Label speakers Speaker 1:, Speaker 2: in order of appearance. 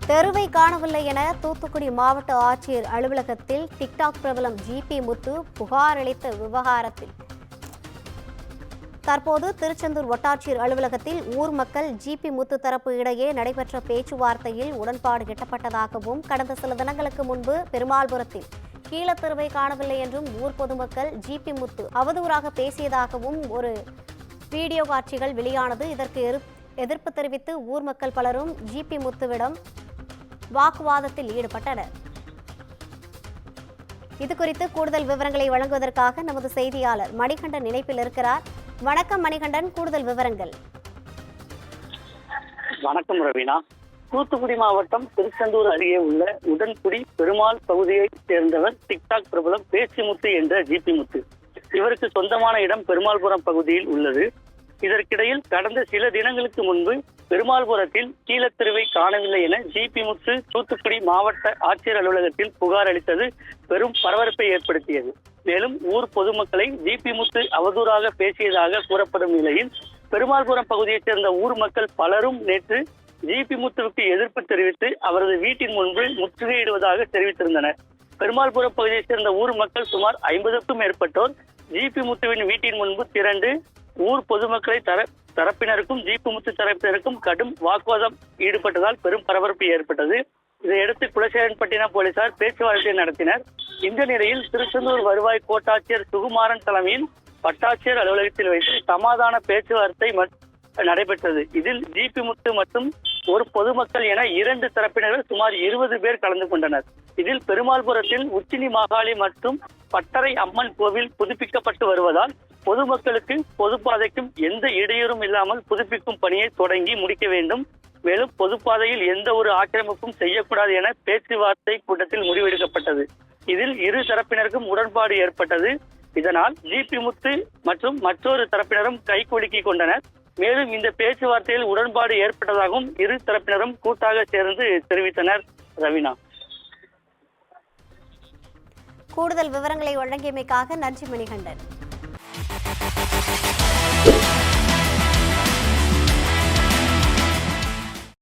Speaker 1: தெருவை காணவில்லை என தூத்துக்குடி மாவட்ட ஆட்சியர் அலுவலகத்தில் டிக்டாக் பிரபலம் ஜிபி முத்து புகார் அளித்த விவகாரத்தில் தற்போது திருச்செந்தூர் வட்டாட்சியர் அலுவலகத்தில் ஊர் மக்கள் ஜிபி முத்து தரப்பு இடையே நடைபெற்ற பேச்சுவார்த்தையில் உடன்பாடு எட்டப்பட்டதாகவும் கடந்த சில தினங்களுக்கு முன்பு பெருமாள்புரத்தில் கீழத்தெருவை காணவில்லை என்றும் ஊர் பொதுமக்கள் ஜிபி முத்து அவதூறாக பேசியதாகவும் ஒரு வீடியோ காட்சிகள் வெளியானது. இதற்கு எதிர்ப்பு தெரிவித்து ஊர் மக்கள் பலரும் ஜிபி முத்துவிடம் வாக்குவாதத்தில் ஈடுபட்டனர். இதுகுறித்து கூடுதல் விவரங்களை வழங்குவதற்காக நமது செய்தியாளர் மணிகண்டன் இணைப்பில் இருக்கிறார். வணக்கம் மணிகண்டன், கூடுதல் விவரங்கள்.
Speaker 2: வணக்கம் ரவீனா. தூத்துக்குடி மாவட்டம் திருச்செந்தூர் அருகே உள்ள உடன்குடி பெருமாள் பகுதியைச் சேர்ந்தவர் டிக்டாக் பிரபலம் பேச்சிமுத்து என்ற ஜிபி முத்து. இவருக்கு சொந்தமான இடம் பெருமாள்புரம் பகுதியில் உள்ளது. இதற்கிடையில் கடந்த சில தினங்களுக்கு முன்பு பெருமாள்புரத்தில் கீழத்தெருவை காணவில்லை என ஜிபி முத்து தூத்துக்குடி மாவட்ட ஆட்சியர் அலுவலகத்தில் புகார் அளித்தது பெரும் பரபரப்பை ஏற்படுத்தியது. மேலும் ஊர் பொதுமக்களை ஜிபி முத்து அவதூறாக பேசியதாக கூறப்படும் நிலையில் பெருமாள்புரம் பகுதியைச் சேர்ந்த ஊர் மக்கள் பலரும் நேற்று ஜிபி முத்துவுக்கு எதிர்ப்பு தெரிவித்து அவரது வீட்டின் முன்பு முற்றுகையிடுவதாக தெரிவித்திருந்தனர். பெருமாள்புரம் பகுதியைச் சேர்ந்த ஊர் மக்கள் சுமார் 50க்கும் மேற்பட்டோர் ஜிபி முத்துவின் வீட்டின் முன்பு திரண்டு ஊர் பொதுமக்களை தரப்பினருக்கும் ஜிபி முத்து தரப்பினருக்கும் கடும் வாக்குவாதம் ஈடுபட்டதால் பெரும் பரபரப்பு ஏற்பட்டது. இதையடுத்து குலசேகரன்பட்டினம் போலீசார் பேச்சுவார்த்தை நடத்தினர். இந்த நிலையில் திருச்செந்தூர் வருவாய் கோட்டாட்சியர் சுகுமாரன் தலைமையில் வட்டாட்சியர் அலுவலகத்தில் வைத்து சமாதான பேச்சுவார்த்தை நடைபெற்றது. இதில் ஜிபி முத்து மற்றும் ஒரு பொதுமக்கள் என 2 தரப்பினர்கள் சுமார் 20 பேர் கலந்து கொண்டனர். இதில் பெருமாள்புரத்தில் உச்சினி மாகாளி மற்றும் பட்டறை அம்மன் கோவில் புதுப்பிக்கப்பட்டு வருவதால் பொதுமக்களுக்கு பொதுப்பாதைக்கும் எந்த இடையூறும் இல்லாமல் புதுப்பிக்கும் பணியை தொடங்கி முடிக்க வேண்டும். மேலும் பொதுப்பாதையில் எந்த ஒரு ஆக்கிரமிப்பும் செய்யக்கூடாது என பேச்சுவார்த்தை கூட்டத்தில் முடிவெடுக்கப்பட்டது. இதில் இரு தரப்பினருக்கும் உடன்பாடு ஏற்பட்டது. இதனால் ஜிபி முத்து மற்றும் மற்றொரு தரப்பினரும் கைகுலுக்கிக் கொண்டனர். மேலும் இந்த பேச்சுவார்த்தையில் உடன்பாடு ஏற்பட்டதாகவும் இரு தரப்பினரும் கூட்டாக சேர்ந்து தெரிவித்தனர். ரவீனா,
Speaker 1: கூடுதல் விவரங்களை வழங்கியமைக்காக நன்றி மணிகண்டன்.